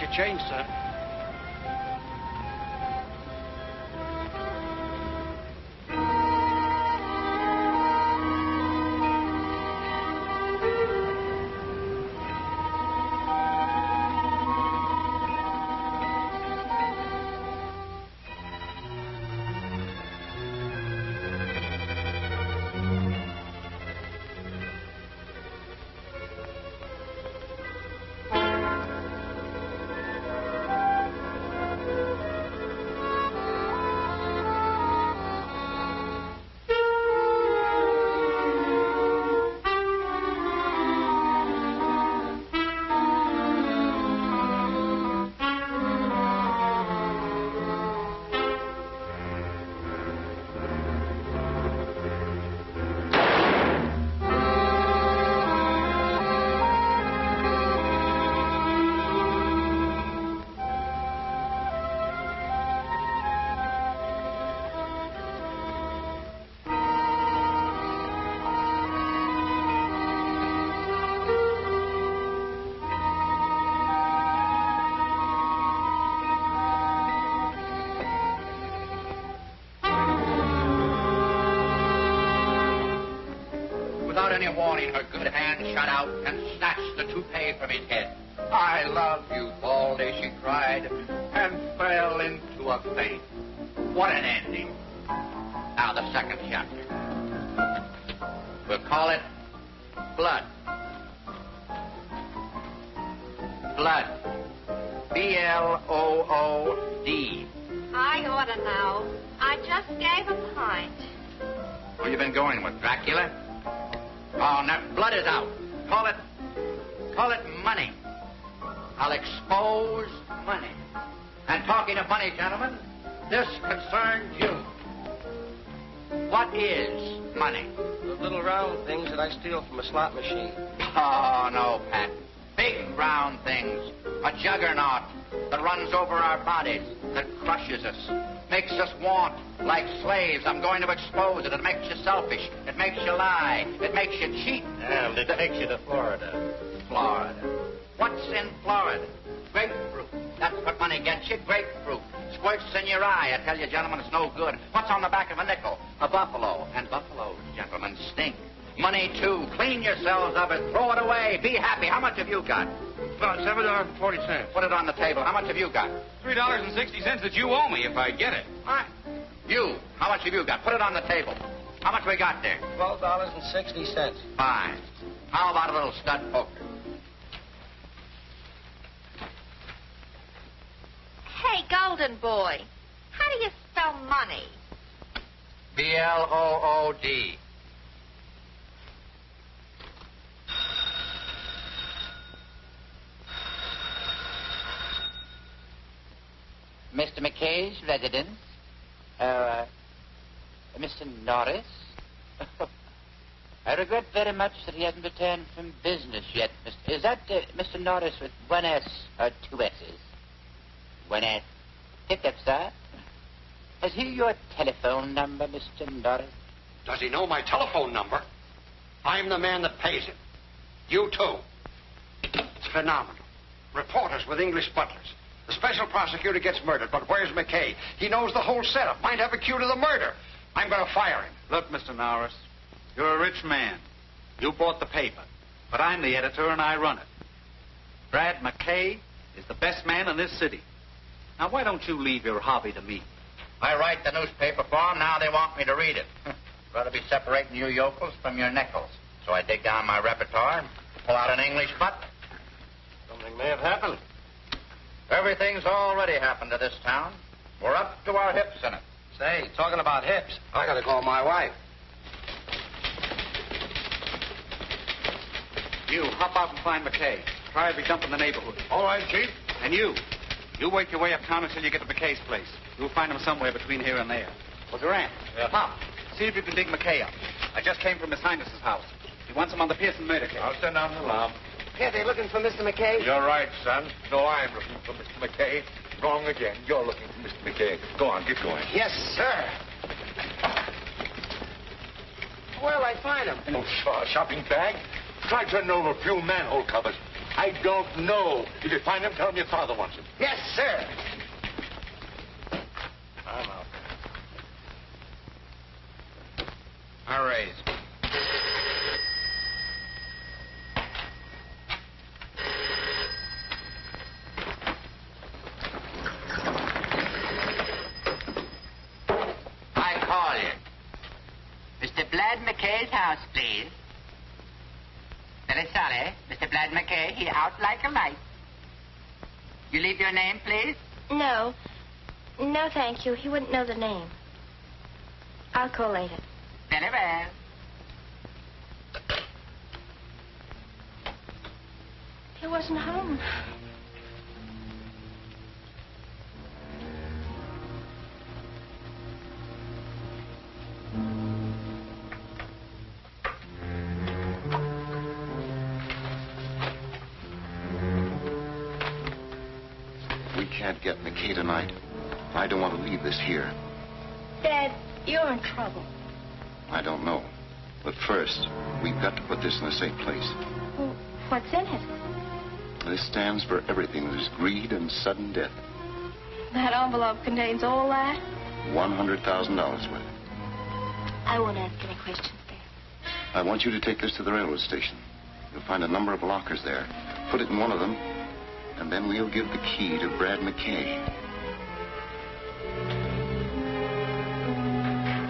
your change, sir. Without any warning, her good hand shot out and snatched the toupee from his head. I love you, Baldy, she cried, and fell into a faint. What an ending. Now the second chapter. We'll call it Blood. Blood. B-L-O-O-D. I ought to know. I just gave a pint. Who you been going with, Dracula? Oh, now, blood is out. Call it money. I'll expose money. And talking of money, gentlemen, this concerns you. What is money? The little round things that I steal from a slot machine. Oh, no, Pat. Big round things. A juggernaut that runs over our bodies, that crushes us, makes us want like slaves. I'm going to expose it. It makes you selfish. It makes you lie. It makes you cheat. And it takes you to Florida. Florida. What's in Florida? Grapefruit. That's what money gets you, grapefruit. Squirts in your eye. I tell you, gentlemen, it's no good. What's on the back of a nickel? A buffalo. And buffaloes, gentlemen, stink. Money, too. Clean yourselves of it. Throw it away. Be happy. How much have you got? About $7.40. Put it on the table. How much have you got? $3.60 that you owe me if I get it. What? You. How much have you got? Put it on the table. How much we got there? $12.60. Fine. How about a little stud poker? Hey, Golden Boy, how do you spell money? B-L-O-O-D. Mr. McKay's residence? Mr. Norris? I regret very much that he hasn't returned from business yet. Is that Mr. Norris with one S or two S's? One S. Hiccup, sir. Has he your telephone number, Mr. Norris? Does he know my telephone number? I'm the man that pays him. You too. It's phenomenal. Reporters with English butlers. The special prosecutor gets murdered, but where's McKay? He knows the whole setup. Might have a cue to the murder. I'm going to fire him. Look, Mr. Norris, you're a rich man. You bought the paper, but I'm the editor and I run it. Brad McKay is the best man in this city. Now, why don't you leave your hobby to me? I write the newspaper for them. Now they want me to read it. Rather be separating you yokels from your nickels. So I dig down my repertoire and pull out an English butler. Something may have happened. Everything's already happened to this town. We're up to our hips in it. Say, talking about hips, I got to call my wife. You, hop out and find McKay. Try every dump in the neighborhood. All right, Chief. And you work your way uptown until you get to McKay's place. You'll find him somewhere between here and there. Well, Durant, Pop, see if you can dig McKay up. I just came from His Highness's house. He wants him on the Pearson murder case. I'll send down the alarm. Yeah, they looking for Mr. McKay? You're right, son. No, I'm looking for Mr. McKay. Wrong again. You're looking for Mr. McKay. Go on, get going. Yes, sir. Where'll I find him? No shopping bag. Try turning over a few manhole covers. I don't know. If you find him, tell him your father wants him. Yes, sir. I'm out. I'll raise. I call you. Mr. Blad McKay's house, please. Very sorry. Mr. Blad McKay, he out like a light. You leave your name, please? No. No, thank you. He wouldn't know the name. I'll call later. Very well. He wasn't home. We can't get McKay tonight. I don't want to leave this here. Dad, you're in trouble. I don't know. But first, we've got to put this in a safe place. Well, what's in it? This stands for everything that is greed and sudden death. That envelope contains all that? $100,000 worth. I won't ask any questions, Dad. I want you to take this to the railroad station. You'll find a number of lockers there. Put it in one of them, and then we'll give the key to Brad McKay.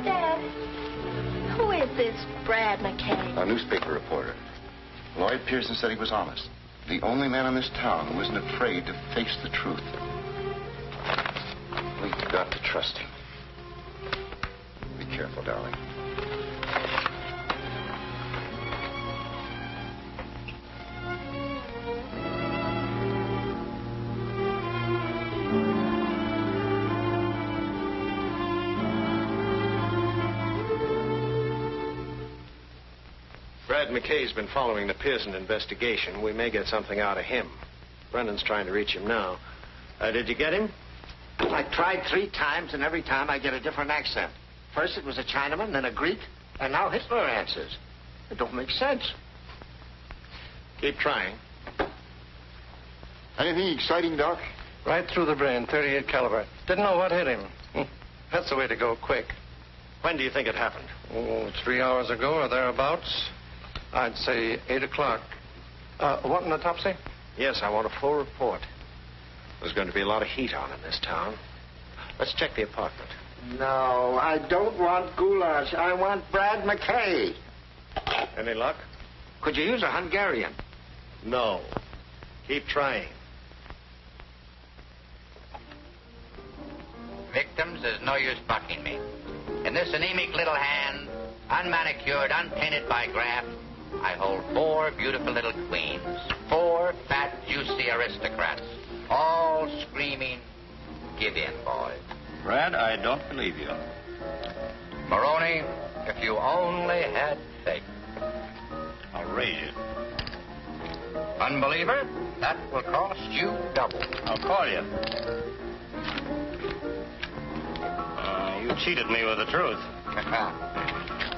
Dad, who is this Brad McKay? A newspaper reporter. Lloyd Pearson said he was honest. The only man in this town who isn't afraid to face the truth. We've got to trust him. Be careful, darling. Brad McKay's been following the Pearson investigation. We may get something out of him. Brendan's trying to reach him now. Did you get him? I tried 3 times, and every time I get a different accent. First it was a Chinaman, then a Greek, and now Hitler answers. It don't make sense. Keep trying. Anything exciting, Doc? Right through the brain, 38 caliber. Didn't know what hit him. That's the way to go, quick. When do you think it happened? Oh, 3 hours ago or thereabouts. I'd say 8 o'clock. What an autopsy? Yes, I want a full report. There's going to be a lot of heat on in this town. Let's check the apartment. No, I don't want goulash. I want Brad McKay. Any luck? Could you use a Hungarian? No. Keep trying. Victims, there's no use bucking me. In this anemic little hand, unmanicured, unpainted by graft, I hold 4 beautiful little queens. 4 fat, juicy aristocrats. All screaming, give in, boys. Brad, I don't believe you. Maroney, if you only had faith. I'll raise you. Unbeliever, that will cost you double. I'll call you. You cheated me with the truth.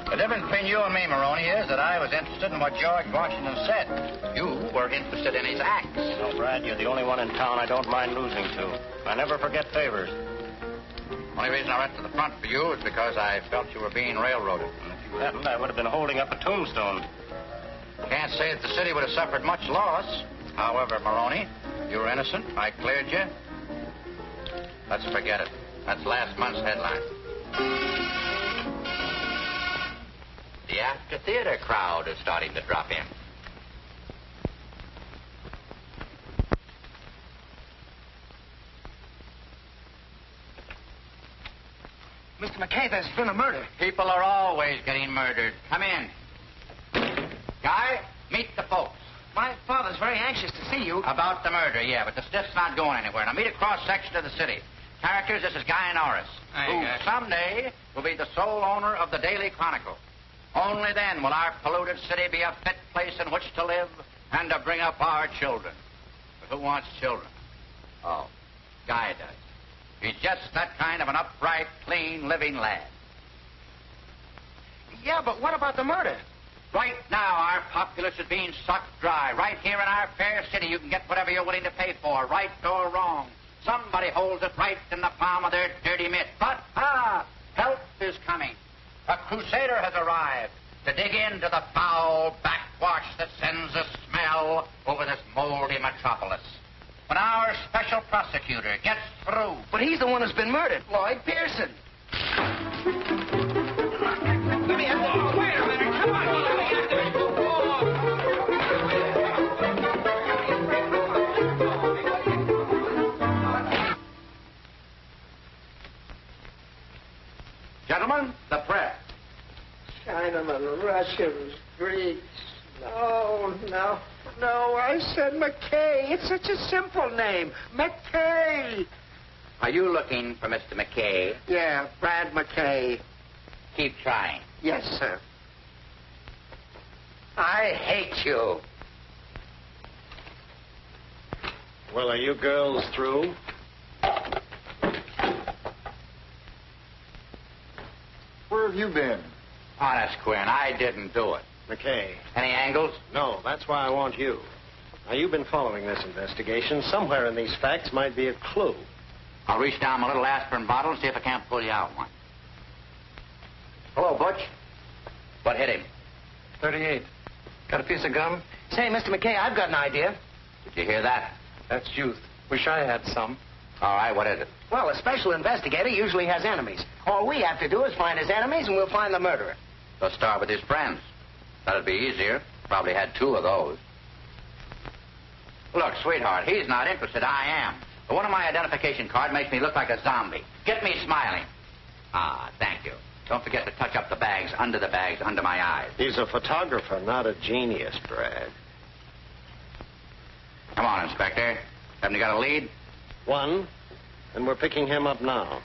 The difference between you and me, Maroney, is that I was interested in what George Washington said. You were interested in his acts. No, Brad, you're the only one in town I don't mind losing to. I never forget favors. Only reason I went to the front for you is because I felt you were being railroaded. And if you hadn't, I would have been holding up a tombstone. Can't say that the city would have suffered much loss. However, Maroney, you were innocent. I cleared you. Let's forget it. That's last month's headline. The after theater crowd is starting to drop in. Mr. McKay, there's been a murder. People are always getting murdered. Come in. Guy, meet the folks. My father's very anxious to see you. About the murder, yeah, but the stiff's not going anywhere. Now meet a cross-section of the city. Characters, this is Guy Norris, who someday will be the sole owner of the Daily Chronicle. Only then will our polluted city be a fit place in which to live and to bring up our children. But who wants children? Oh, Guy does. He's just that kind of an upright, clean, living lad. Yeah, but what about the murder? Right now, our populace is being sucked dry. Right here in our fair city, you can get whatever you're willing to pay for, right or wrong. Somebody holds it right in the palm of their dirty mitt. But, help is coming. A crusader has arrived to dig into the foul backwash that sends a smell over this moldy metropolis. When our special prosecutor gets through... But he's the one who's been murdered, Lloyd Pearson. Let me have the... Wait a minute, come on, let me have this. Gentlemen, the press. Chinamen, Russians, Greeks. No, I said McKay. It's such a simple name. McKay. Are you looking for Mr. McKay? Yeah, Brad McKay. Keep trying. Yes, sir. I hate you. Well, are you girls through? Where have you been? Honest, Quinn, I didn't do it. McKay. Any angles? No, that's why I want you. Now, you've been following this investigation. Somewhere in these facts might be a clue. I'll reach down my little aspirin bottle and see if I can't pull you out one. Hello, Butch. What hit him? 38. Got a piece of gum? Say, Mr. McKay, I've got an idea. Did you hear that? That's youth. Wish I had some. All right, what is it? Well, a special investigator usually has enemies. All we have to do is find his enemies, and we'll find the murderer. Let's start with his friends. That'd be easier. Probably had 2 of those. Look, sweetheart, he's not interested. I am. But one of my identification card makes me look like a zombie. Get me smiling. Thank you. Don't forget to touch up the bags under my eyes. He's a photographer, not a genius, Brad. Come on, Inspector. Haven't you got a lead? One, and we're picking him up now.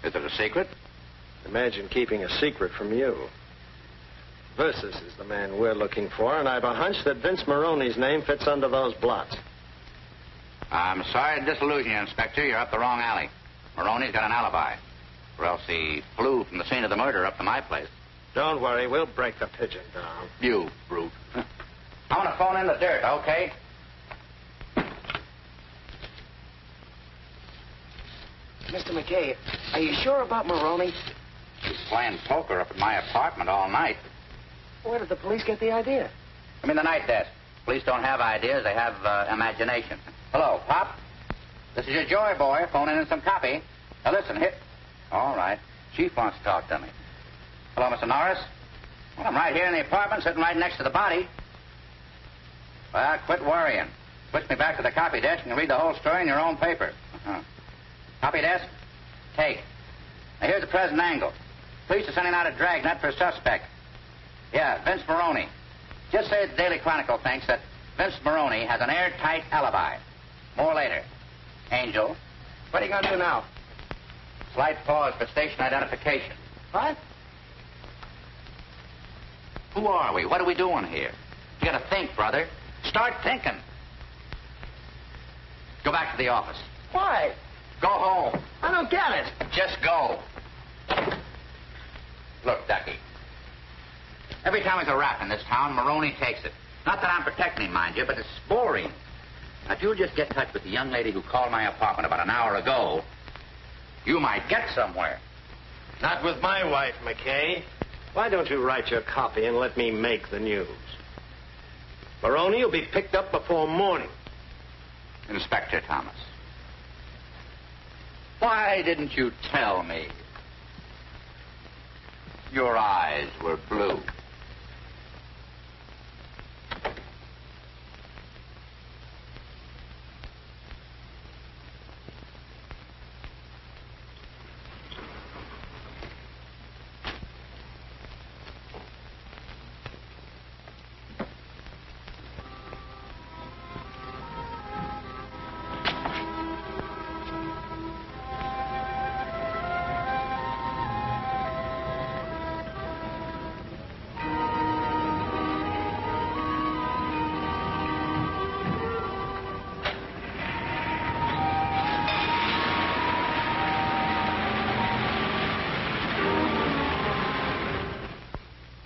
Is it a secret? Imagine keeping a secret from you. Versus is the man we're looking for, and I've a hunch that Vince Maroney's name fits under those blots. I'm sorry to disillusion you, Inspector. You're up the wrong alley. Maroney's got an alibi. Or else he flew from the scene of the murder up to my place. Don't worry, we'll break the pigeon down. You brute. I want to phone in the dirt, okay? Mr. McKay, are you sure about Maroney? He's playing poker up at my apartment all night. Where did the police get the idea? I'm in the night desk. Police don't have ideas, they have imagination. Hello, Pop. This is your Joy boy phoning in some copy. Now listen, hit. All right. Chief wants to talk to me. Hello, Mr. Norris. Well, I'm right here in the apartment, sitting right next to the body. Well, quit worrying. Switch me back to the copy desk and read the whole story in your own paper. Copy desk? Take. Now, here's the present angle. Police are sending out a dragnet for a suspect. Yeah, Vince Maroney. Just say the Daily Chronicle thinks that Vince Maroney has an airtight alibi. More later. Angel. What are you going to do now? Slight pause for station identification. What? Who are we? What are we doing here? You got to think, brother. Start thinking. Go back to the office. Why? Go home. I don't get it. Just go. Look, Ducky. Every time there's a rap in this town, Maroney takes it. Not that I'm protecting him, mind you, but it's boring. Now, if you'll just get in touch with the young lady who called my apartment about an hour ago, you might get somewhere. Not with my wife, McKay. Why don't you write your copy and let me make the news? Maroney will be picked up before morning. Inspector Thomas. Why didn't you tell me? Your eyes were blue.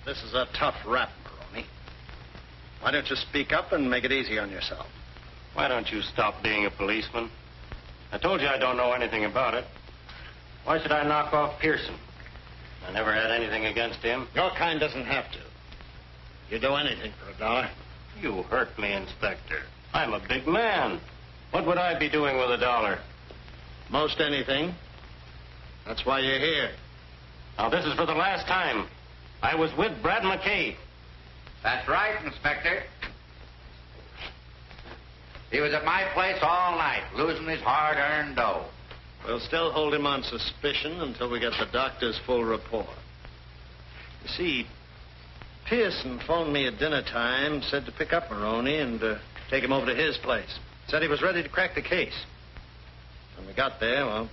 This is a tough rap, Why don't you speak up and make it easy on yourself? Why don't you stop being a policeman? I told you I don't know anything about it. Why should I knock off Pearson? I never had anything against him. Your kind doesn't have to. You do anything for $1. You hurt me, Inspector. I'm a big man. What would I be doing with $1? Most anything. That's why you're here. Now, this is for the last time. I was with Brad McKay. That's right, Inspector. He was at my place all night, losing his hard-earned dough. We'll still hold him on suspicion until we get the doctor's full report. You see, Pearson phoned me at dinner time, said to pick up Maroney and take him over to his place. Said he was ready to crack the case. When we got there, well,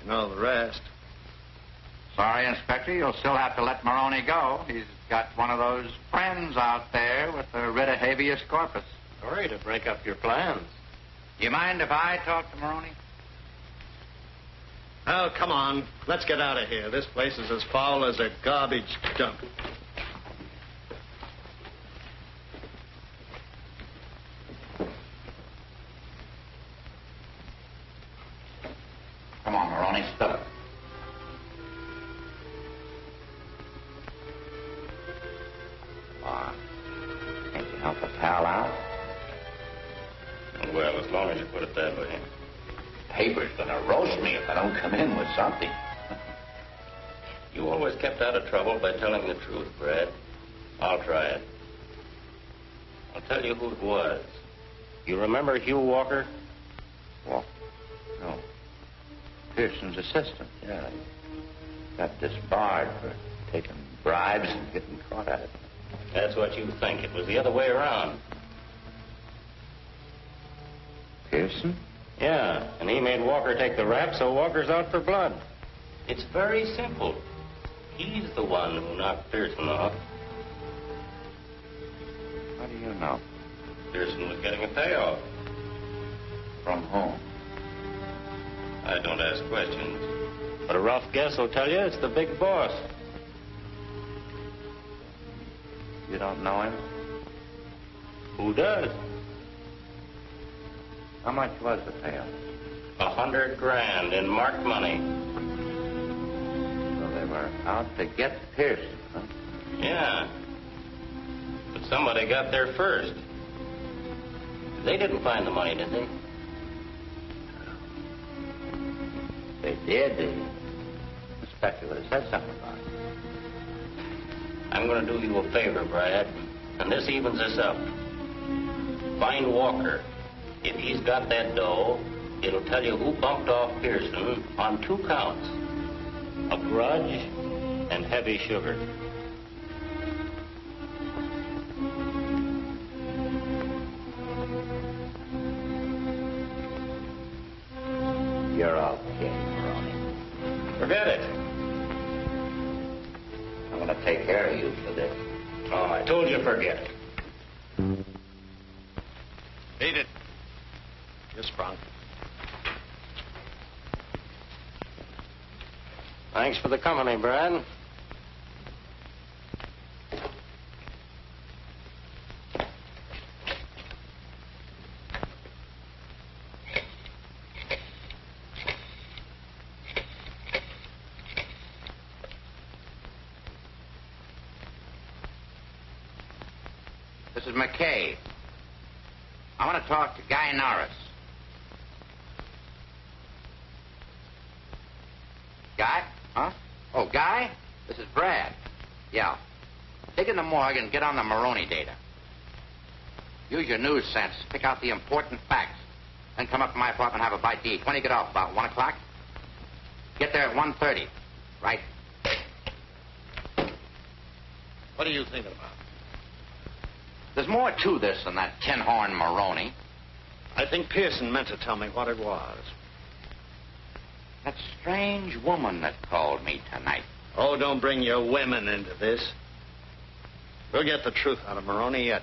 you know the rest. Sorry, Inspector, you'll still have to let Maroney go. He's got one of those friends out there with a writ of habeas corpus. Sorry to break up your plans. Do you mind if I talk to Maroney? Oh, come on. Let's get out of here. This place is as foul as a garbage dump. Come on, Maroney, spill it. Can't you help a pal out? Well, as long as you put it that way. Paper's gonna roast me if I don't come in with something. You always kept out of trouble by telling the truth, Brad. I'll try it. I'll tell you who it was. You remember Hugh Walker? Walker? No. Pearson's assistant, yeah. He got disbarred for taking bribes and getting caught at it. That's what you think. It was the other way around. Pearson? Yeah, and he made Walker take the rap, so Walker's out for blood. It's very simple. He's the one who knocked Pearson off. How do you know? Pearson was getting a payoff. From whom? I don't ask questions. But a rough guess will tell you it's the big boss. You don't know him? Who does? How much was the payoff? $100,000 in marked money. So they were out to get Pearson, huh? Yeah. But somebody got there first. They didn't find the money, did they? They did. The inspector would have said something about it. I'm going to do you a favor, Brad, and this evens us up. Find Walker. If he's got that dough, it'll tell you who bumped off Pearson on 2 counts. A grudge and heavy sugar. You're okay, Maroney. Forget it. I'm going to take care of you for this. Oh, I told you forget it. Beat it. You sprung. Thanks for the company, Brad. This is McKay. I want to talk to Guy Norris. Guy? Huh? Oh, Guy? This is Brad. Yeah. Dig in the morgue and get on the Maroney data. Use your news sense. Pick out the important facts. Then come up to my apartment and have a bite to eat. When do you get off? About 1 o'clock? Get there at 1:30. Right? What are you thinking about? There's more to this than that tin-horn Maroney. I think Pearson meant to tell me what it was. That strange woman that called me tonight. Oh, don't bring your women into this. We'll get the truth out of Maroney yet.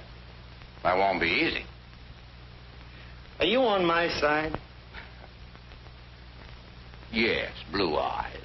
That won't be easy. Are you on my side? Yes, blue eyes.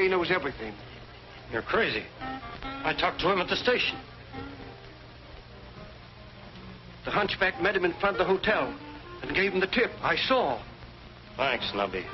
McKay knows everything. You're crazy. I talked to him at the station. The hunchback met him in front of the hotel and gave him the tip. I saw. Thanks, Nubby.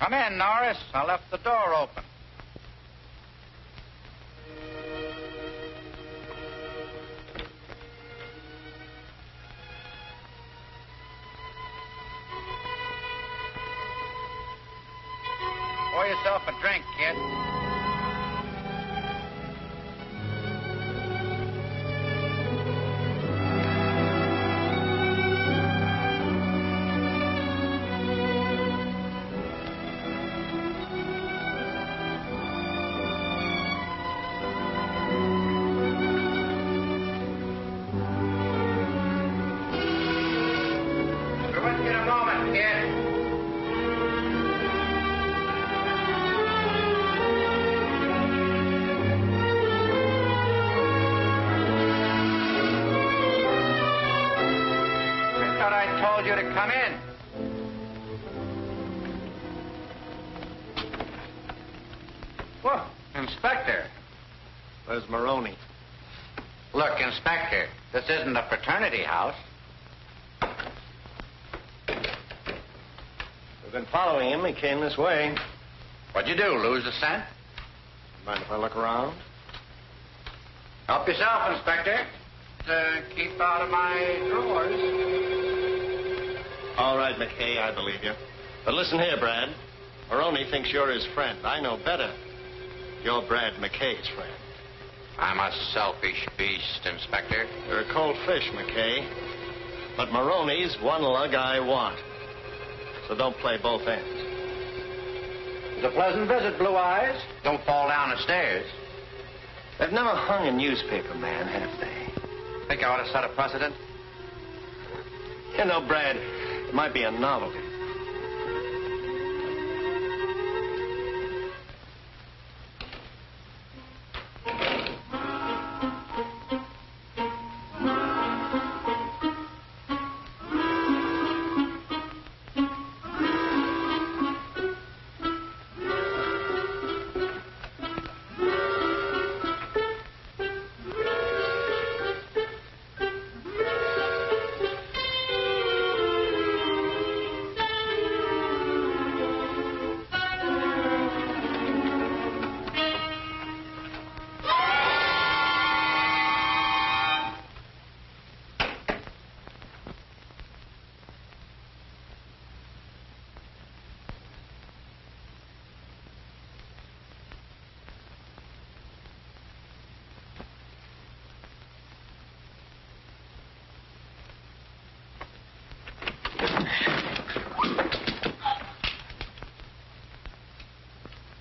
Come in, Norris. I left the door open. Pour yourself a drink, kid. You to come in. Whoa, Inspector. Where's Maroney? Look, Inspector, this isn't a fraternity house. We've been following him. He came this way. What'd you do, lose the scent? Mind if I look around? Help yourself, Inspector. Keep out of my drawers. All right, McKay, I believe you. But listen here, Brad. Maroney thinks you're his friend. I know better. You're Brad McKay's friend. I'm a selfish beast, Inspector. You're a cold fish, McKay. But Maroney's one lug I want. So don't play both ends. It's a pleasant visit, Blue Eyes. Don't fall down the stairs. They've never hung a newspaper man, have they? Think I ought to set a precedent? You know, Brad, it might be a novelty.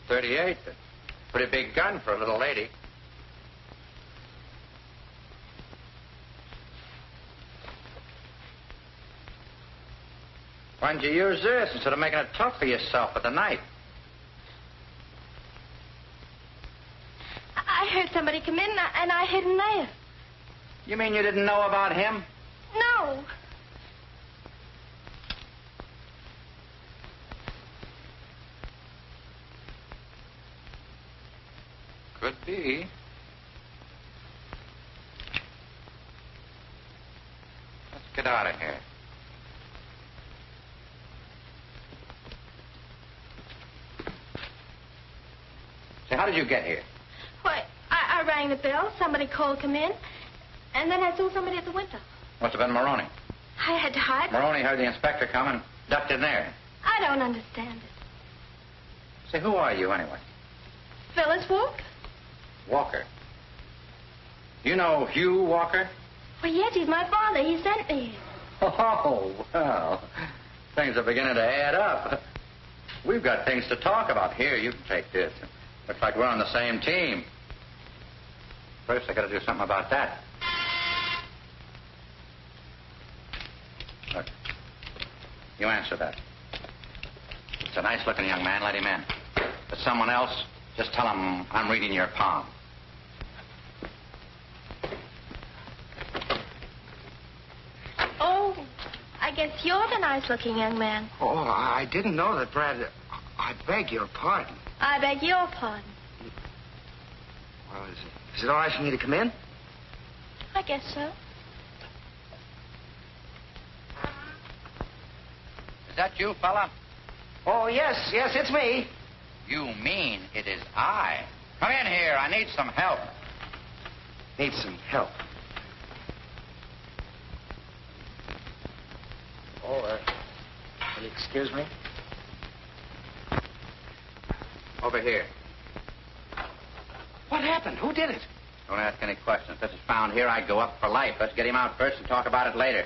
.38. Pretty big gun for a little lady. Why don't you use this instead of making it tough for yourself with a knife? I heard somebody come in and I hid in there. You mean you didn't know about him? No. Could be. get out of here. Say, how did you get here? Why, I rang the bell. Somebody called, come in. And then I saw somebody at the window. Must have been Maroney. I had to hide. Maroney heard the inspector come and ducked in there. I don't understand it. Say, who are you anyway? Phyllis Walker? Walker. You know Hugh Walker? Well, yes, he's my father. He sent me here. Oh, well, things are beginning to add up. We've got things to talk about. Here, you can take this. Looks like we're on the same team. First, I got to do something about that. Look, you answer that. It's a nice-looking young man. Let him in. If it's someone else, just tell him I'm reading your palm. Oh, I guess you're the nice-looking young man. Oh, I didn't know that, Brad. I beg your pardon. I beg your pardon. Well, is it all right for me to come in? I guess so. Is that you, fella? Oh, yes, it's me. You mean it is I. Come in here. I need some help. Need some help. Oh, will you excuse me? Over here. What happened? Who did it? Don't ask any questions. If this is found here, I'd go up for life. Let's get him out first and talk about it later.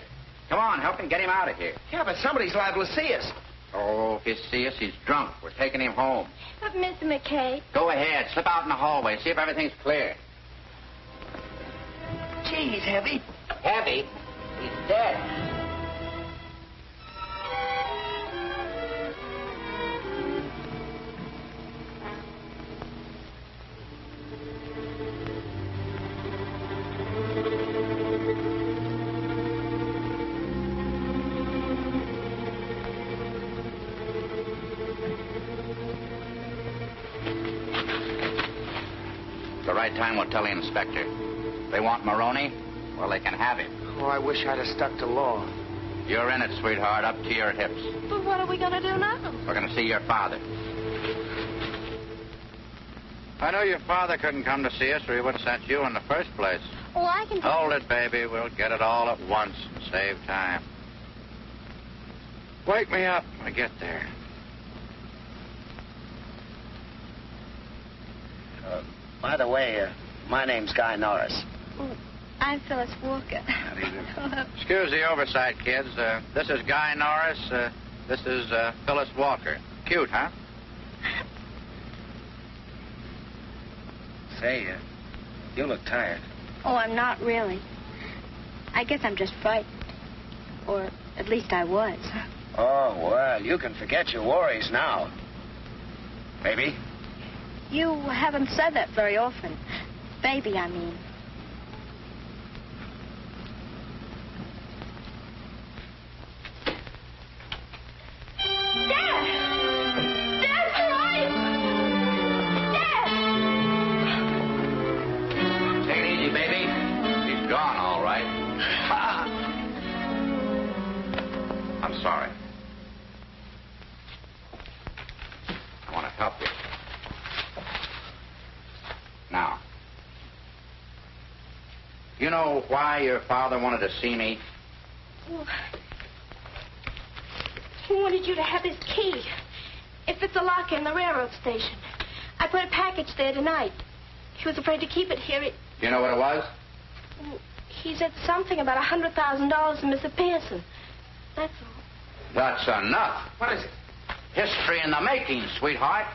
Come on, help him get him out of here. Yeah, but somebody's liable to see us. Oh, if you see us, he's drunk. We're taking him home. But, Mr. McKay... Go ahead. Slip out in the hallway. See if everything's clear. Gee, he's heavy. Heavy? He's dead. The right time will tell the inspector. If they want Maroney, well, they can have him. Oh, I wish I'd have stuck to law. You're in it, sweetheart, up to your hips. But what are we going to do now? We're going to see your father. I know your father couldn't come to see us, or he would have sent you in the first place. Oh, I can... Hold it, baby. We'll get it all at once and save time. Wake me up when I get there. By the way, my name's Guy Norris. Oh, I'm Phyllis Walker. Excuse the oversight, kids. This is Guy Norris. This is Phyllis Walker. Cute, huh? Say, you look tired. Oh, I'm not really. I guess I'm just frightened. Or at least I was. Oh, well, you can forget your worries now. Baby? You haven't said that very often. Baby, I mean. Dad! Dad's alive! Dad! Take it easy, baby. He's gone, all right. I'm sorry. I want to help you. Now, you know why your father wanted to see me? Well, he wanted you to have his key. If it's a locker in the railroad station. I put a package there tonight. He was afraid to keep it here. Do you know what it was? He said something about $100,000 to Mr. Pearson. That's all. That's enough. What is it? History in the making, sweetheart.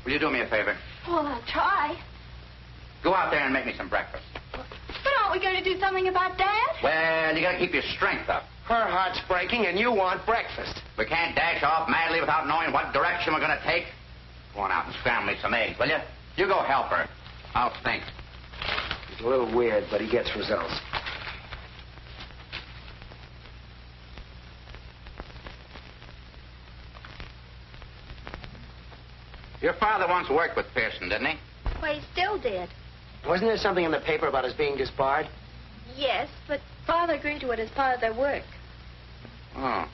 Will you do me a favor? Well, I'll try. Go out there and make me some breakfast. But aren't we going to do something about Dad? Well, you got to keep your strength up. Her heart's breaking, and you want breakfast. We can't dash off madly without knowing what direction we're going to take. Go on out and scramble me some eggs, will you? You go help her. I'll think. He's a little weird, but he gets results. Your father once worked with Pearson, didn't he? Why, he's still dead. Wasn't there something in the paper about his being disbarred? Yes, but Father agreed to it as part of their work. Oh.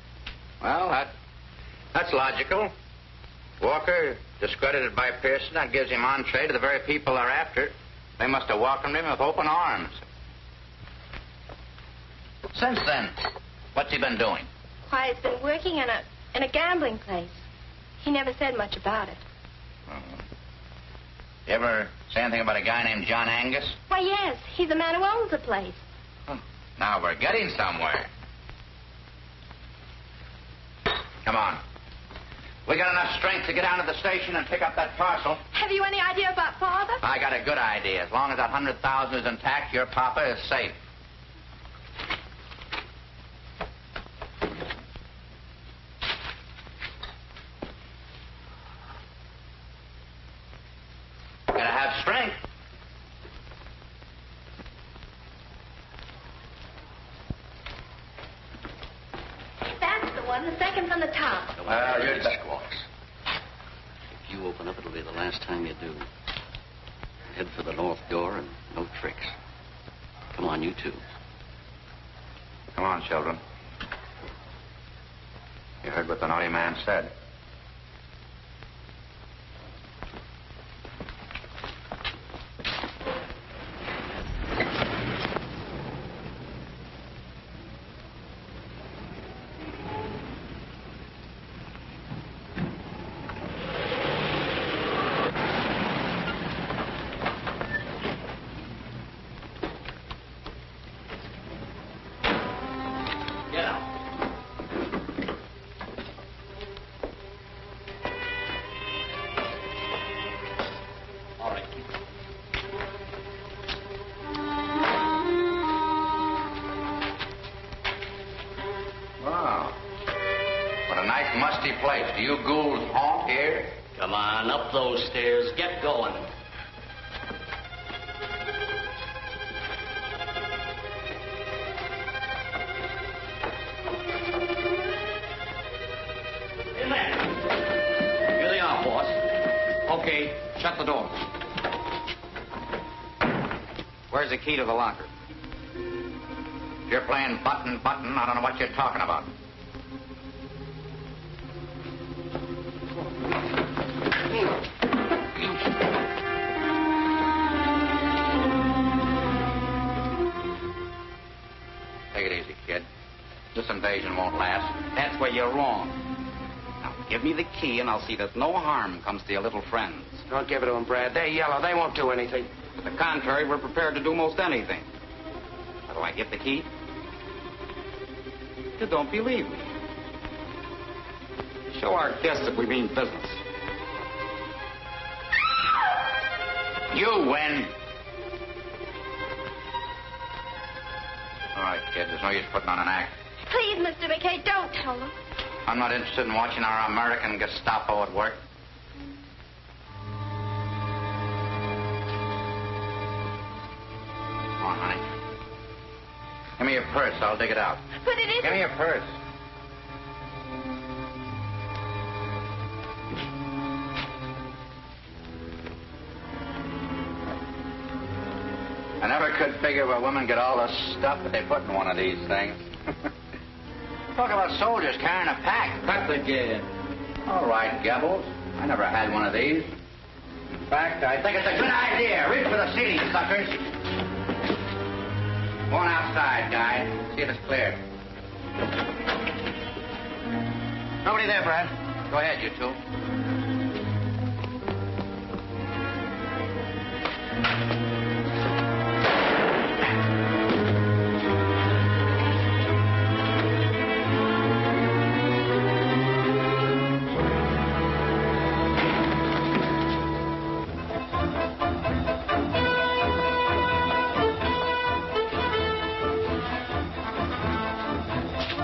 Well, that's logical. Walker, discredited by Pearson, that gives him entree to the very people they're after. They must have welcomed him with open arms. Since then, what's he been doing? Why, he's been working in a gambling place. He never said much about it. You ever say anything about a guy named John Angus? Why, yes, he's the man who owns the place. Now we're getting somewhere. Come on. We got enough strength to get down to the station and pick up that parcel. Have you any idea about Father? I got a good idea. As long as that 100,000 is intact, your papa is safe. Gotta have strength. That's the one, the second from the top. Well, you're just... If you open up, it'll be the last time you do. Head for the north door and no tricks. Come on, you two. Come on, children. You heard what the naughty man said. Place. Do you ghouls haunt here? Come on, up those stairs. Get going. In there. Here they are, boss. Okay, shut the door. Where's the key to the locker? If you're playing button, I don't know what you're talking about. Take it easy, kid. This invasion won't last. That's where you're wrong. Now, give me the key, and I'll see that no harm comes to your little friends. Don't give it to them, Brad. They're yellow. They won't do anything. To the contrary, we're prepared to do most anything. How do I get the key? You don't believe me. Show our guests that we mean business. You win. All right, kid. There's no use putting on an act. Please, Mr. McKay, don't tell them. I'm not interested in watching our American Gestapo at work. Come on, honey. Give me your purse. I'll dig it out. But it isn't... Give me your purse. I never could figure where women get all the stuff that they put in one of these things. Talk about soldiers carrying a pack. Cut the gab. All right, Gebbles. I never had one of these. In fact, I think it's a good idea. Reach for the seating, suckers. Go on outside, guys. See if it's clear. Nobody there, Brad. Go ahead, you two.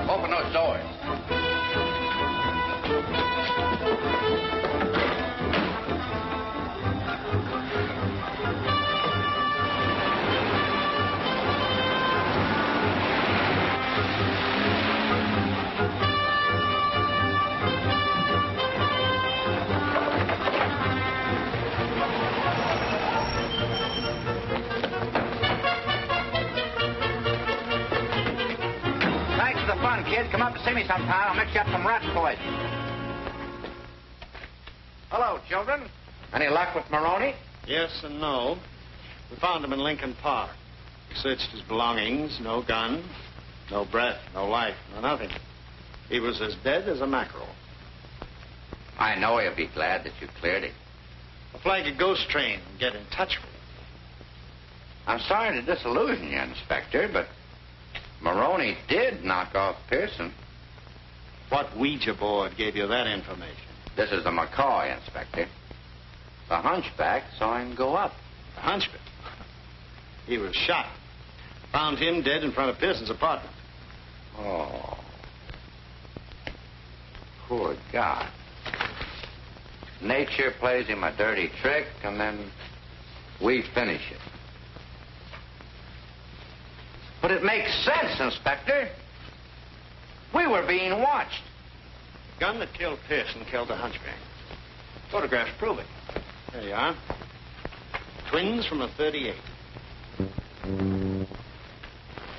Open those doors. kid. Come up and see me sometime. I'll mix you up some rat poison. Hello, children. Any luck with Maroney? Yes and no. We found him in Lincoln Park. We searched his belongings. No gun, no breath, no life, no nothing. He was as dead as a mackerel. I know he'll be glad that you cleared him. I'll flag a ghost train and get in touch with him. I'm sorry to disillusion you, Inspector, but Maroney did knock off Pearson. What Ouija board gave you that information? This is the McCoy, Inspector. The hunchback saw him go up. The hunchback? He was shot. Found him dead in front of Pearson's apartment. Oh. Poor guy. Nature plays him a dirty trick, and then we finish it. But it makes sense, Inspector. We were being watched. The gun that killed Pearson killed the hunchback. Photographs prove it. There you are. Twins from a .38.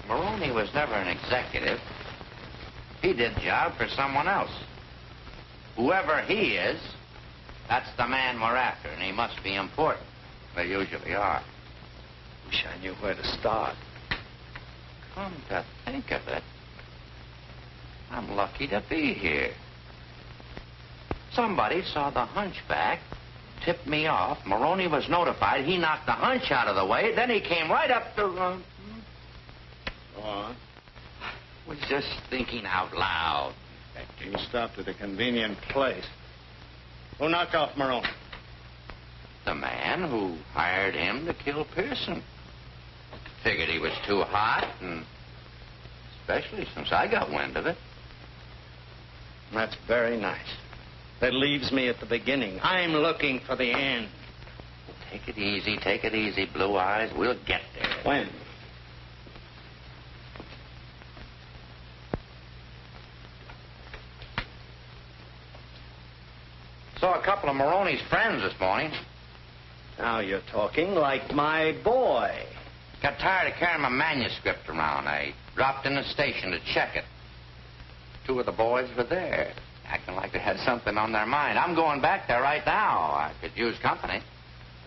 Maroney was never an executive. He did job for someone else. Whoever he is, that's the man we're after, and he must be important. They usually are. Wish I knew where to start. Come to think of it, I'm lucky to be here. Somebody saw the hunchback, tipped me off. Maroney was notified. He knocked the hunch out of the way. Then he came right up to... Go on. Was just thinking out loud. You stopped at a convenient place. Who knocked off Maroney? The man who hired him to kill Pearson. Figured he was too hot, and especially since I got wind of it. That's very nice. That leaves me at the beginning. I'm looking for the end. Take it easy, Blue Eyes. We'll get there. When? Saw a couple of Maroney's friends this morning. Now you're talking like my boy. Got tired of carrying my manuscript around. I dropped in the station to check it. Two of the boys were there, acting like they had something on their mind. I'm going back there right now. I could use company.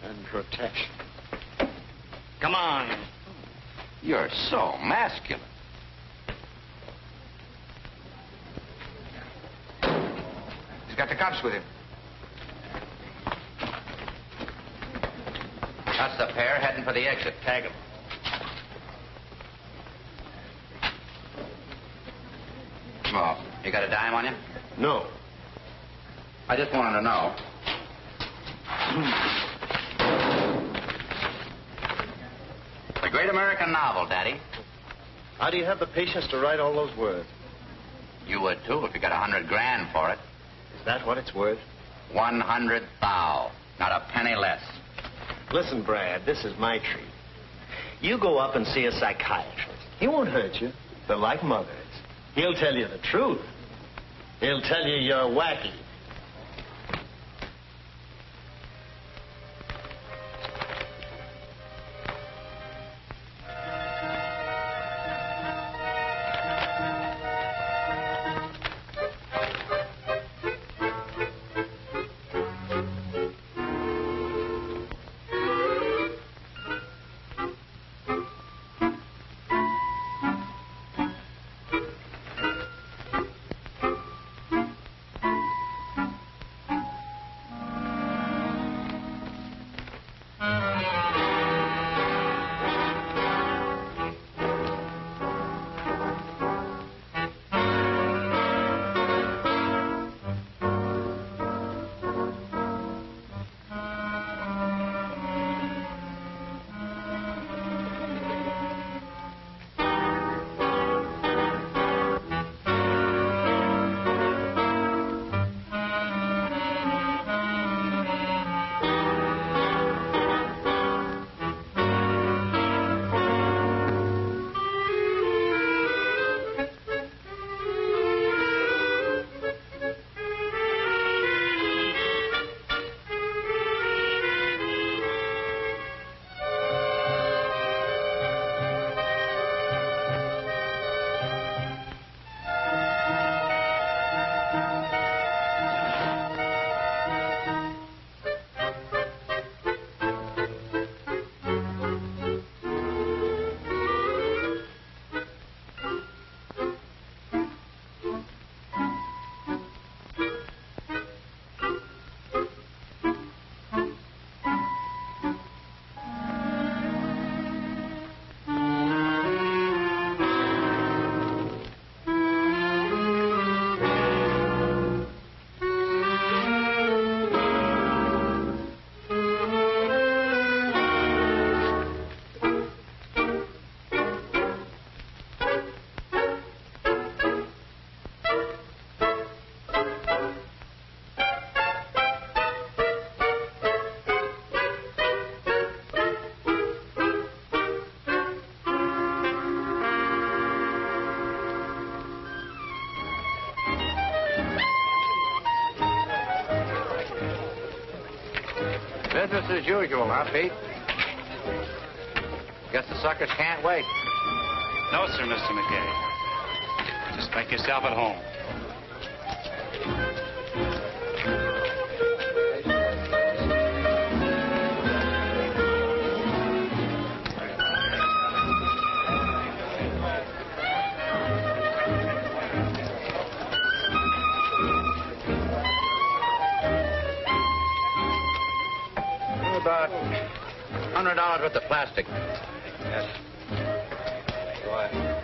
And protection. Come on. You're so masculine. He's got the cops with him. That's the pair heading for the exit. Tag them. Oh, you got a dime on you? No. I just wanted to know. The great American novel, Daddy. How do you have the patience to write all those words? You would, too, if you got $100 grand for it. Is that what it's worth? 100 thou. Not a penny less. Listen, Brad, this is my treat. You go up and see a psychiatrist. He won't hurt you. They're like mothers. He'll tell you the truth. He'll tell you you're wacky. Business as usual, huh, Pete? Guess the suckers can't wait. No, sir, Mr. McKay. Just make yourself at home. About $100 worth of plastic. Yes. Go ahead.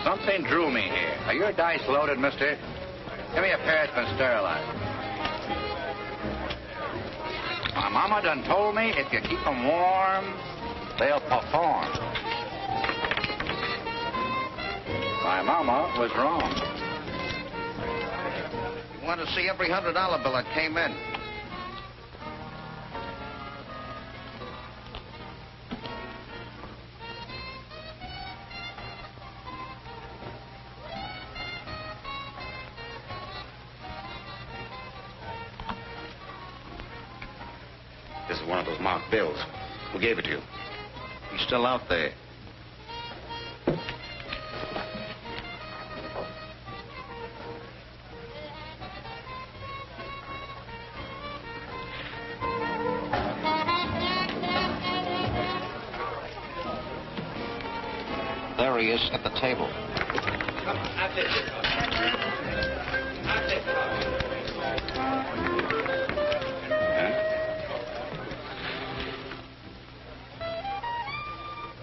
Something drew me here. Are your dice loaded, mister? Give me a pair that's been sterilized. My mama done told me if you keep them warm, they'll perform. My mama was wrong. You want to see every $100 bill that came in. This is one of those marked bills. Who gave it to you? He's still out there. There he is at the table.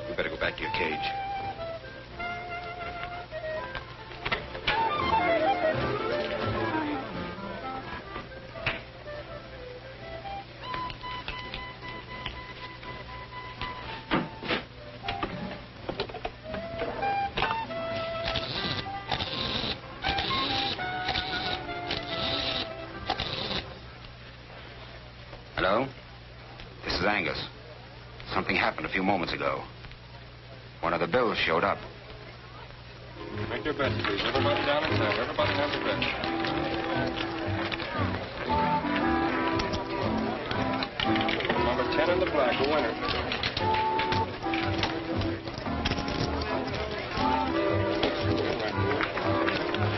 You better go back to your cage. Hello? This is Angus. Something happened a few moments ago. One of the bills showed up. Make your best, please. Everybody down in cell. Everybody has a bed. Number 10 in the black, the winner.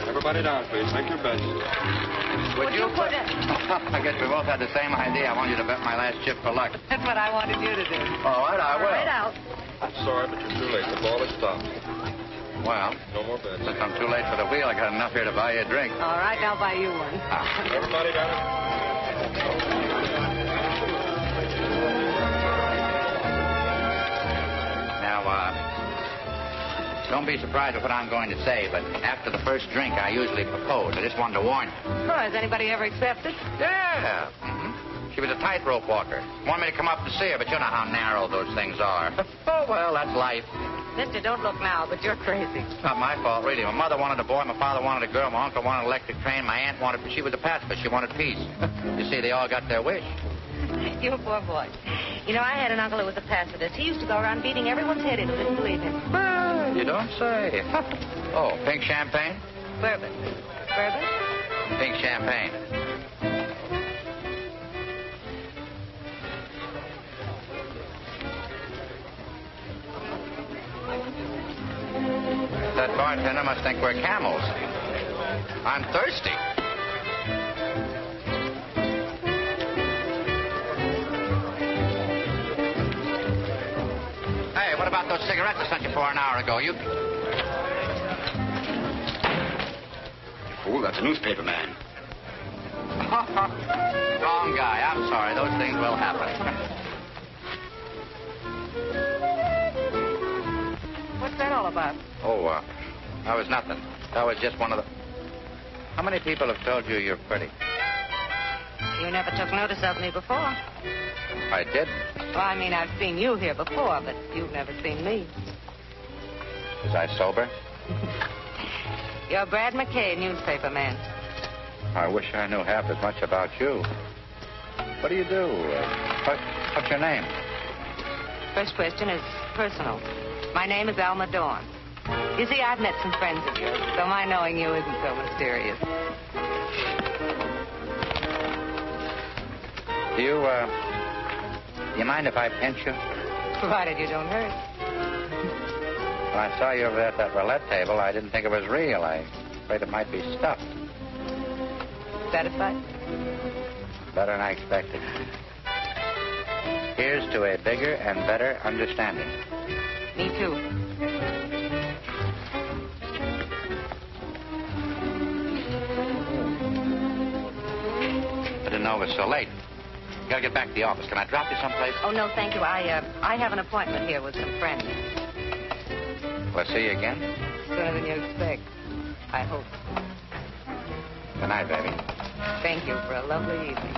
Everybody down, please. Make your best. Would you put it? I guess we both had the same idea. I want you to bet my last chip for luck. That's what I wanted you to do. All right, I will. Right out. I'm sorry, but you're too late. The ball has stopped. Well, No more bets. since I'm too late for the wheel, I got enough here to buy you a drink. All right, I'll buy you one. Everybody down. Now, don't be surprised at what I'm going to say, but after the first drink, I usually propose. I just wanted to warn you. Oh, has anybody ever accepted? Yeah. She was a tightrope walker. Wanted me to come up and see her, but you know how narrow those things are. Oh, well, that's life. Mister, don't look now, but you're crazy. It's not my fault, really. My mother wanted a boy, my father wanted a girl, my uncle wanted an electric train, my aunt wanted... She was a pacifist. She wanted peace. You see, they all got their wish. You poor boy. You know, I had an uncle who was a pacifist. He used to go around beating everyone's head in who didn't believe him. You don't say. Oh, pink champagne? Bourbon. Bourbon? Pink champagne. That bartender must think we're camels. I'm thirsty. Hey, what about those cigarettes I sent you for an hour ago? You... Fool, that's a newspaper man. Wrong guy. I'm sorry. Those things will happen. What's that all about? Oh, that was nothing. That was just one of the... How many people have told you you're pretty? You never took notice of me before. I did. Well, I mean, I've seen you here before, but you've never seen me. Was I sober? You're Brad McKay, newspaper man. I wish I knew half as much about you. What do you do? What's your name? First question is personal. My name is Alma Dawn. You see, I've met some friends of yours, so my knowing you isn't so mysterious. Do you mind if I pinch you? Provided you don't hurt. When I saw you over there at that roulette table, I didn't think it was real. I afraid it might be stuffed. Satisfied? Better than I expected. Here's to a bigger and better understanding. Me too. I didn't know it was so late. Gotta get back to the office. Can I drop you someplace? Oh, no, thank you. I have an appointment here with some friends. We'll see you again? Sooner than you expect. I hope. Good night, baby. Thank you for a lovely evening.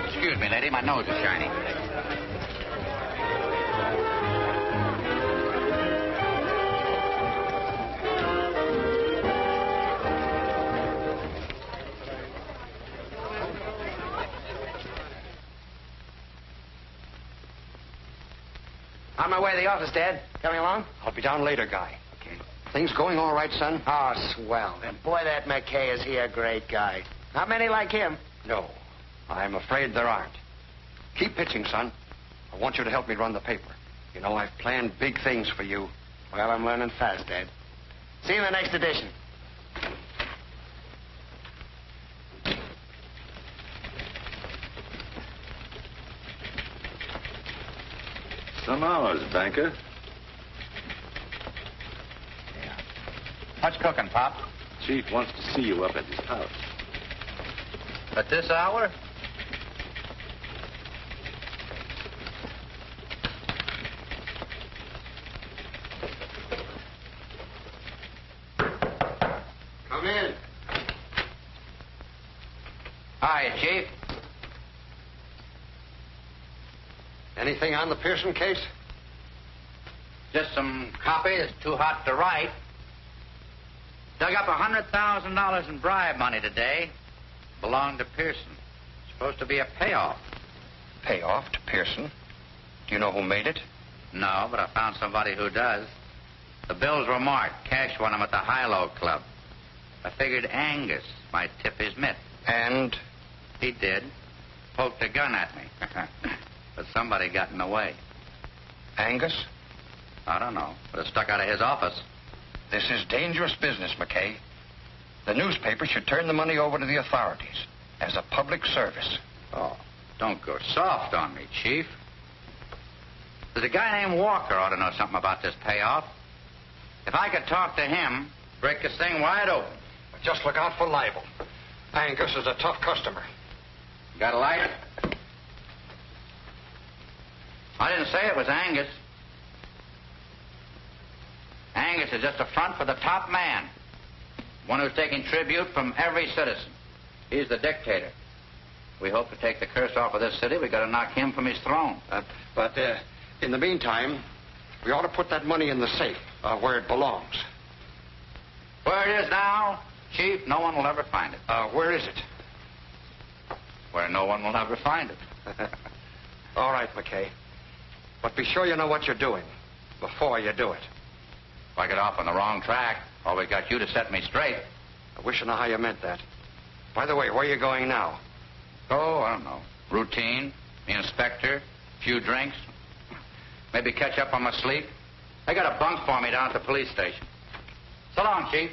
Excuse me, lady. My nose is shiny. On my way to the office, Dad. Coming along? I'll be down later, Guy. Okay. Things going all right, son? Oh, swell. And boy, that McKay, is he a great guy. Not many like him. No. I'm afraid there aren't. Keep pitching, son. I want you to help me run the paper. You know, I've planned big things for you. Well, I'm learning fast, Dad. See you in the next edition. Some hours, banker. Yeah. What's cooking, Pop? Chief wants to see you up at his house. At this hour? Come in. Hi, Chief. Anything on the Pearson case? Just some copy that's too hot to write. Dug up $100,000 in bribe money today. Belonged to Pearson. Supposed to be a payoff. Payoff to Pearson? Do you know who made it? No, but I found somebody who does. The bills were marked. Cash won them at the High-Low Club. I figured Angus might tip his mitt. And? He did. Poked a gun at me. But somebody got in the way. Angus? I don't know. But it stuck out of his office. This is dangerous business, McKay. The newspaper should turn the money over to the authorities as a public service. Oh, don't go soft on me, Chief. There's a guy named Walker ought to know something about this payoff. If I could talk to him, break this thing wide open. Just look out for libel. Angus is a tough customer. Got a light? I didn't say it was Angus. Angus is just a front for the top man. One who's taking tribute from every citizen. He's the dictator. We hope to take the curse off of this city. We got to knock him from his throne. But in the meantime, we ought to put that money in the safe where it belongs. Where it is now, Chief, no one will ever find it. Where is it? Where no one will ever find it. All right, McKay. But be sure you know what you're doing before you do it. If I get off on the wrong track, always got you to set me straight. I wish I knew how you meant that. By the way, where are you going now? Oh, I don't know. Routine, the inspector, few drinks. Maybe catch up on my sleep. They got a bunk for me down at the police station. So long, Chief.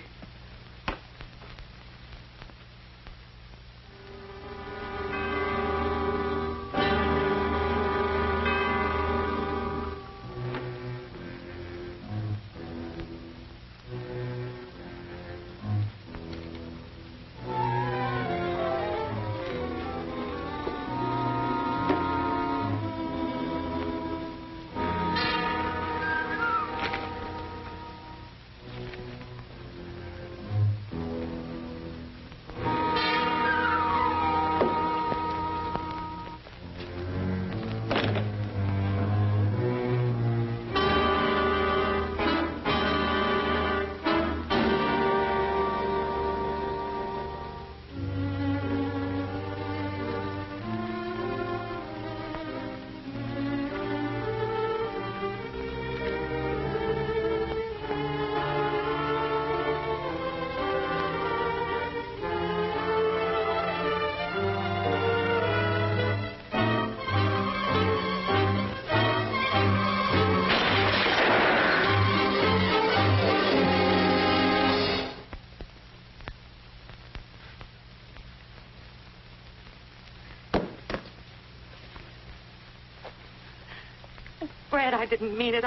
Brad, I didn't mean it.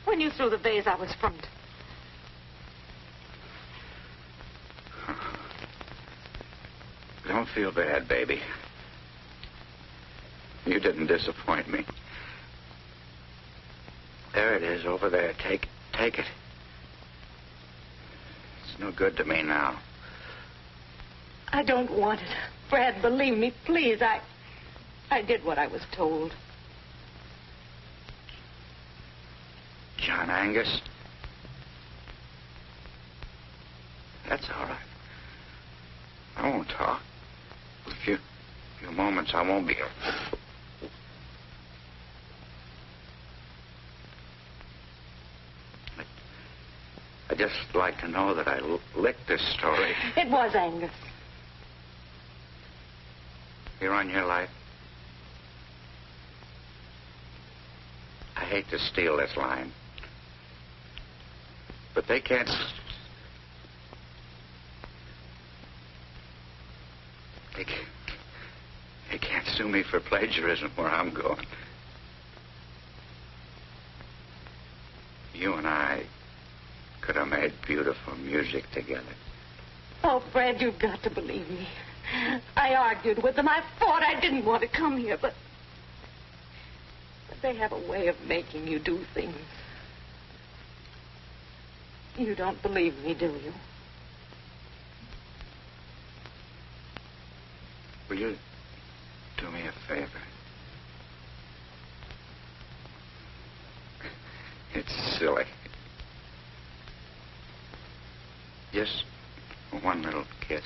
When you threw the vase, I was frightened. Don't feel bad, baby. You didn't disappoint me. There it is, over there. Take it. It's no good to me now. I don't want it. Brad, believe me, please. I did what I was told. John Angus? That's all right. I won't talk. For a few moments, I won't be here. I'd just like to know that I licked this story. It was Angus. Here on your life. I hate to steal this line. But they can't... They can't sue me for plagiarism where I'm going. You and I could have made beautiful music together. Oh, Brad, you've got to believe me. I argued with them. I fought. I didn't want to come here, but they have a way of making you do things. You don't believe me, do you? Will you do me a favor? It's silly. Just one little kiss.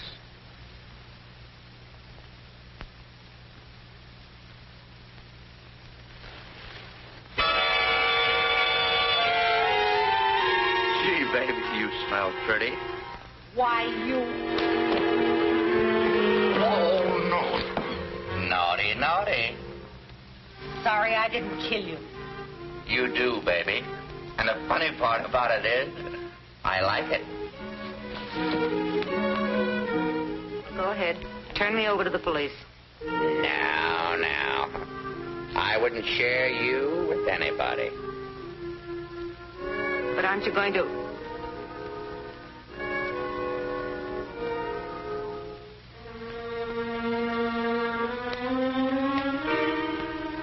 Gee, baby, you smell pretty. Why, you... Oh, no. Naughty, naughty. Sorry I didn't kill you. You do, baby. And the funny part about it is, I like it. Go ahead. Turn me over to the police. Now. I wouldn't share you with anybody. But aren't you going to...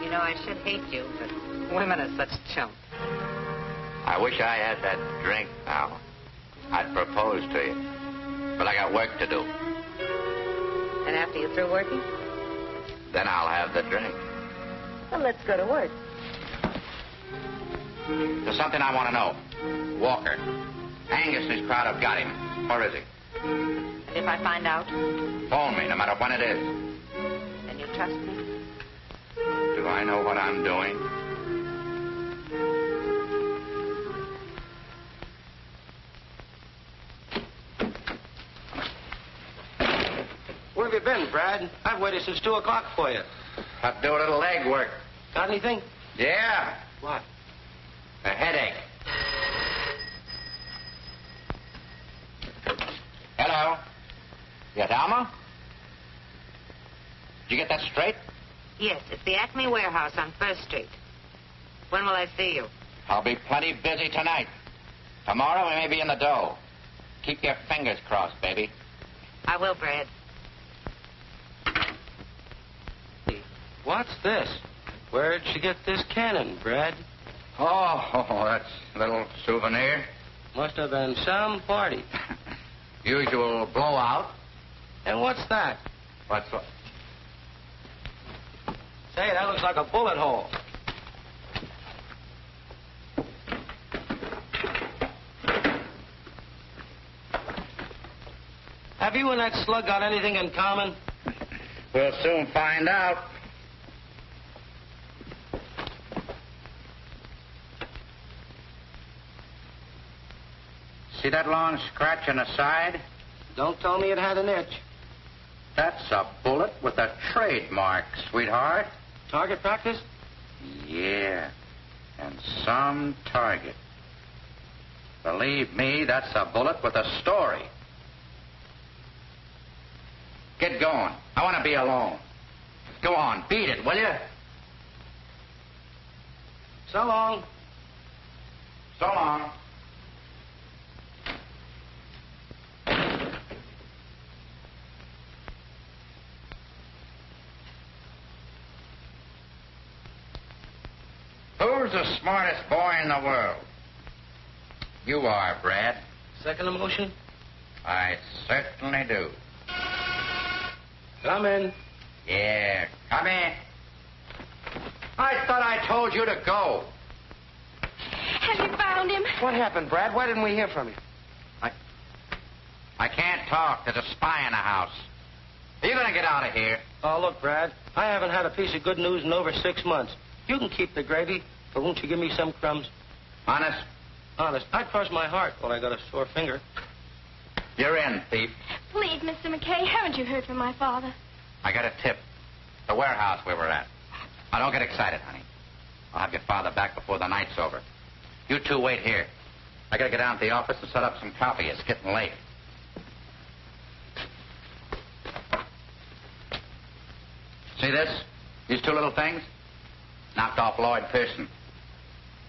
You know, I should hate you, but women are such chumps. I wish I had that drink now. I'd propose to you. But I got work to do. And after you're through working? Then I'll have the drink. Well, let's go to work. There's something I want to know. Walker. Angus and his crowd have got him. Where is he? And if I find out? Phone me, no matter when it is. Then you trust me? Do I know what I'm doing? Where have you been, Brad? I've waited since 2 o'clock for you. Have to do a little leg work. Got anything? Yeah. What? A headache. Hello? Yes, Alma? Did you get that straight? Yes, it's the Acme Warehouse on 1st Street. When will I see you? I'll be plenty busy tonight. Tomorrow we may be in the dough. Keep your fingers crossed, baby. I will, Brad. What's this? Where'd she get this cannon, Brad? Oh, that's a little souvenir. Must have been some party. Usual blowout. And what's that? What's what? Say, that looks like a bullet hole. Have you and that slug got anything in common? We'll soon find out. See that long scratch on the side? Don't tell me it had an itch. That's a bullet with a trademark, sweetheart. Target practice? Yeah, and some target. Believe me, that's a bullet with a story. Get going. I want to be alone. Go on, beat it, will you? So long. So long. Who's the smartest boy in the world? You are, Brad. Second emotion? I certainly do. Come in. Yeah, come in. I thought I told you to go. Have you found him? What happened, Brad? Why didn't we hear from you? I can't talk. There's a spy in the house. Are you going to get out of here? Oh, look, Brad, I haven't had a piece of good news in over 6 months. You can keep the gravy, but won't you give me some crumbs? Honest? Honest, I'd cross my heart while I got a sore finger. You're in, thief. Please, Mr. McKay, haven't you heard from my father? I got a tip. The warehouse we were at. Now, don't get excited, honey. I'll have your father back before the night's over. You two wait here. I gotta get down to the office and set up some coffee. It's getting late. See this? These two little things? Knocked off Lloyd Pearson.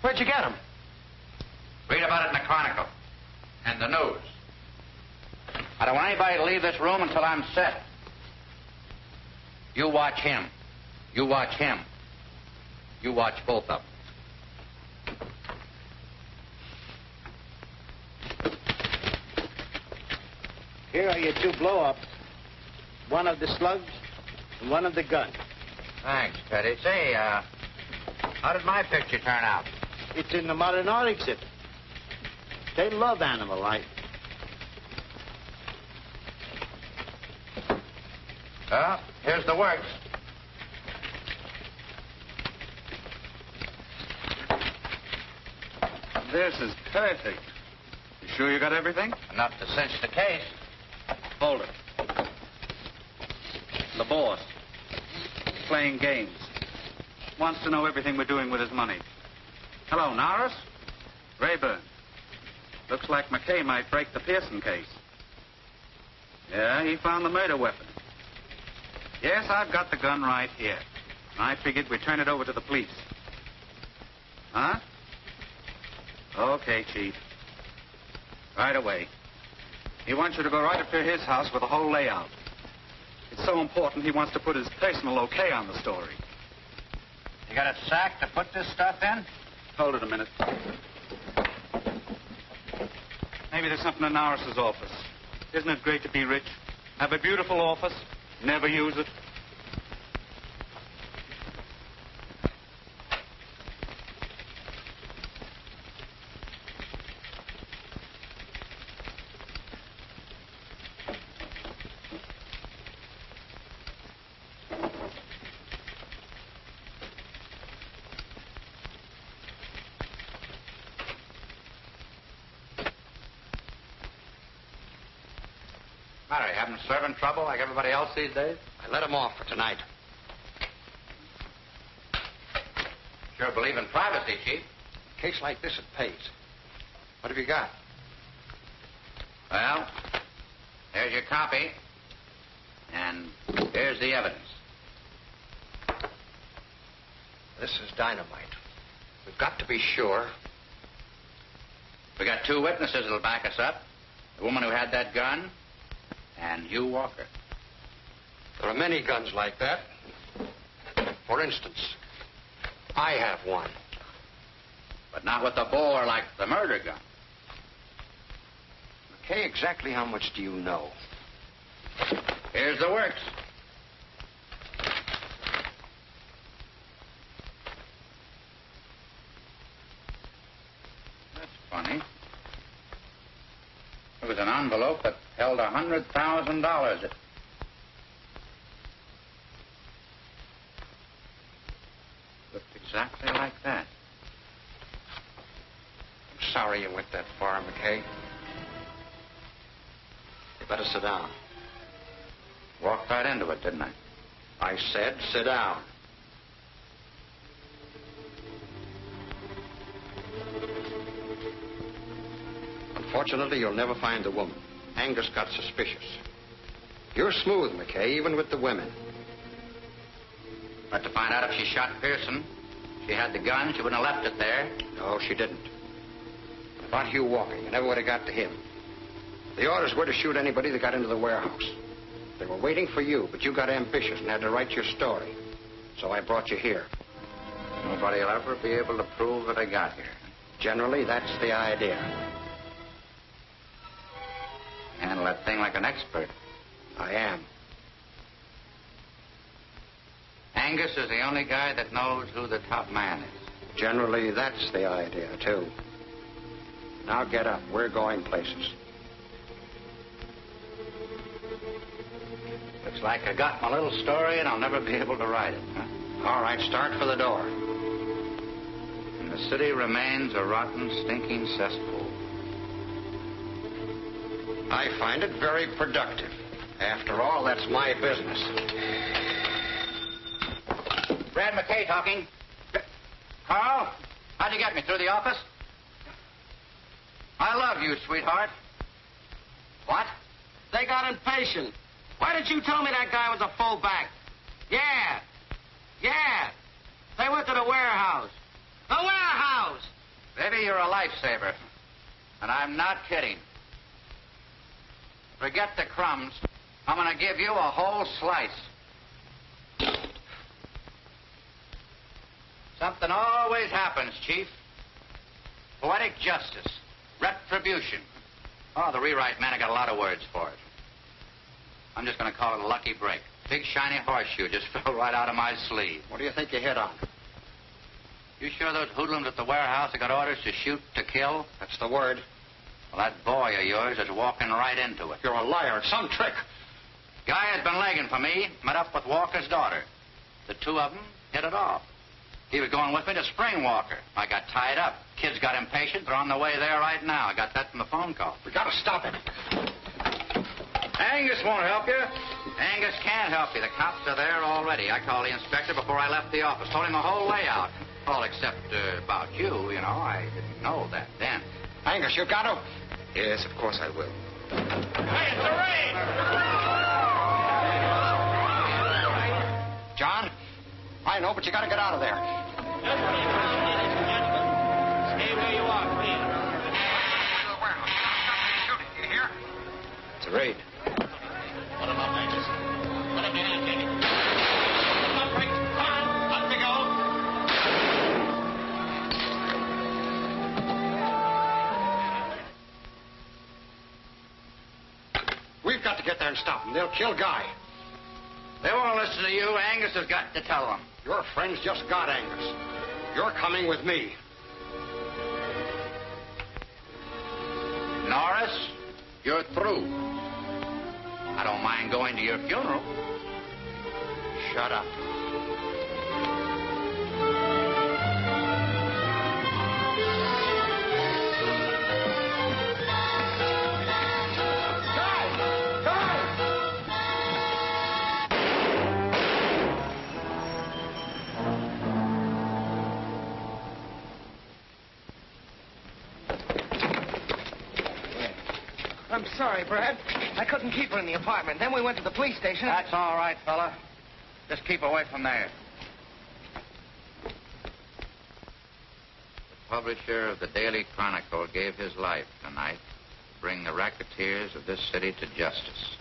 Where'd you get him? Read about it in the Chronicle. And the news. I don't want anybody to leave this room until I'm set. You watch him. You watch him. You watch both of them. Here are your two blow-ups. One of the slugs and one of the gun. Thanks, Teddy. Say, how did my picture turn out? It's in the modern art exhibit. They love animal life. Well, here's the works. This is perfect. You sure you got everything? Enough to cinch the case. Hold it. The boss. Playing games. Wants to know everything we're doing with his money. Hello, Norris? Rayburn. Looks like McKay might break the Pearson case. Yeah, he found the murder weapon. Yes, I've got the gun right here. I figured we'd turn it over to the police. Huh? Okay, Chief. Right away. He wants you to go right up to his house with the whole layout. It's so important he wants to put his personal okay on the story. You got a sack to put this stuff in? Hold it a minute. Maybe there's something in Norris's office. Isn't it great to be rich? Have a beautiful office, never use it. Matter, you having servant trouble like everybody else these days? I let him off for tonight. Sure believe in privacy, Chief. A case like this, it pays. What have you got? Well, there's your copy. And here's the evidence. This is dynamite. We've got to be sure. We got two witnesses that'll back us up. The woman who had that gun and Hugh Walker. There are many guns like that. For instance, I have one. But not with the bore like the murder gun. McKay, exactly how much do you know? Here's the works. That's funny. There was an envelope that held $100,000. It looked exactly like that. I'm sorry you went that far, McKay. You better sit down. Walked right into it, didn't I? I said sit down. Unfortunately, you'll never find the woman. Angus got suspicious. You're smooth, McKay, even with the women. But to find out if she shot Pearson She had the gun. She wouldn't have left it there. No, she didn't. About Hugh Walker, you never would have got to him. The orders were to shoot anybody that got into the warehouse. They were waiting for you, but you got ambitious and had to write your story. So I brought you here. Nobody will ever be able to prove that I got here. Generally, that's the idea. Handle that thing like an expert. I am. Angus is the only guy that knows who the top man is. Generally, that's the idea, too. Now get up. We're going places. Looks like I got my little story and I'll never be able to write it, huh? All right, start for the door. And the city remains a rotten, stinking cesspool. I find it very productive. After all, that's my business. Brad McKay talking. Carl, how'd you get me? Through the office? I love you, sweetheart. What? They got impatient. Why didn't you tell me that guy was a fullback? Yeah. They went to the warehouse. The warehouse! Baby, you're a lifesaver. And I'm not kidding. Forget the crumbs. I'm going to give you a whole slice. Something always happens, Chief. Poetic justice. Retribution. Oh, the rewrite man, I got a lot of words for it. I'm just going to call it a lucky break. Big shiny horseshoe just fell right out of my sleeve. What do you think you hit on? You sure those hoodlums at the warehouse have got orders to shoot to kill? That's the word. Well, that boy of yours is walking right into it. You're a liar. It's some trick. Guy has been legging for me. Met up with Walker's daughter. The two of them hit it off. He was going with me to Spring Walker. I got tied up. Kids got impatient. They're on the way there right now. I got that from the phone call. We got to stop him. Angus won't help you. Angus can't help you. The cops are there already. I called the inspector before I left the office. Told him the whole layout. All except about you, you know. I didn't know that then. Angus, you got to... Yes, of course I will. Hey, it's a raid! John? I know, but you got to get out of there. Stay where you are, please. You hear? It's a raid. What about Angus? What have you done, Jimmy? Come on, up we go. We've got to get there and stop them. They'll kill Guy. They won't listen to you. Angus has got to tell them. Your friends just got Angus. You're coming with me. Norris, you're through. I don't mind going to your funeral. Shut up. I'm sorry, Brad. I couldn't keep her in the apartment. Then we went to the police station. That's all right, fella. Just keep away from there. The publisher of the Daily Chronicle gave his life tonight to bring the racketeers of this city to justice.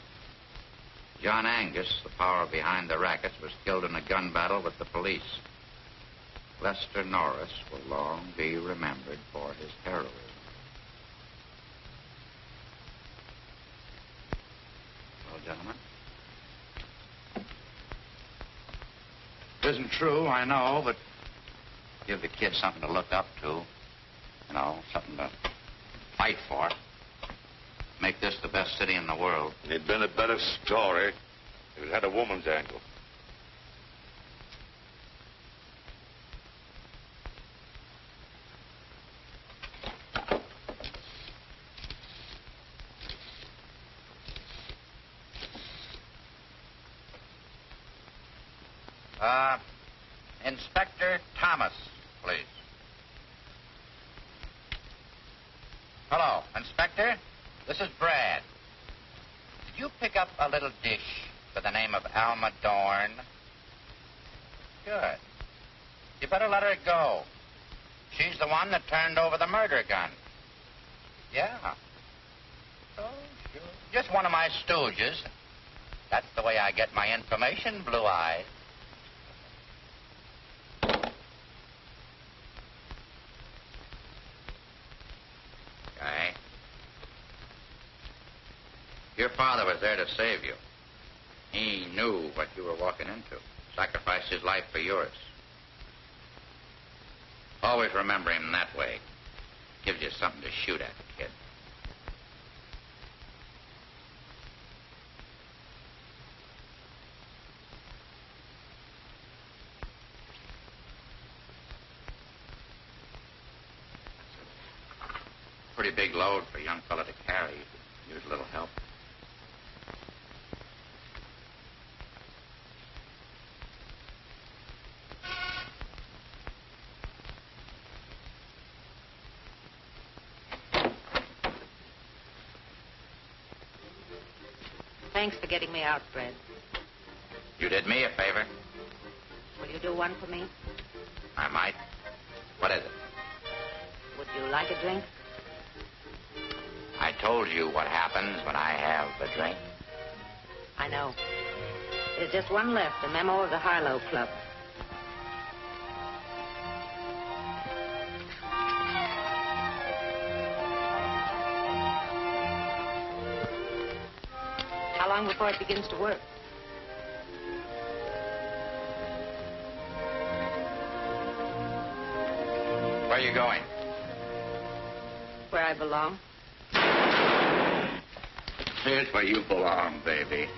John Angus, the power behind the rackets, was killed in a gun battle with the police. Lester Norris will long be remembered for his heroism. Well, gentlemen. It isn't true, I know, but give the kids something to look up to. You know, something to fight for. Make this the best city in the world. It'd been a better story if it had a woman's angle. Inspector Thomas, please. Hello, Inspector. This is Brad. Did you pick up a little dish by the name of Alma Dorn? Good. You better let her go. She's the one that turned over the murder gun. Yeah. Oh, sure. Just one of my stooges. That's the way I get my information, Blue Eyes. Okay. Your father was there to save you. He knew what you were walking into. Sacrificed his life for yours. Always remember him that way. Gives you something to shoot at, kid. Pretty big load for a young fella to carry. Use a little help. Thanks for getting me out, Fred. You did me a favor. Will you do one for me? I might. What is it? Would you like a drink? I told you what happens when I have a drink. I know. There's just one left, a memo of the Harlow Club. How long before it begins to work? Where are you going? Where I belong. Here's where you belong, baby.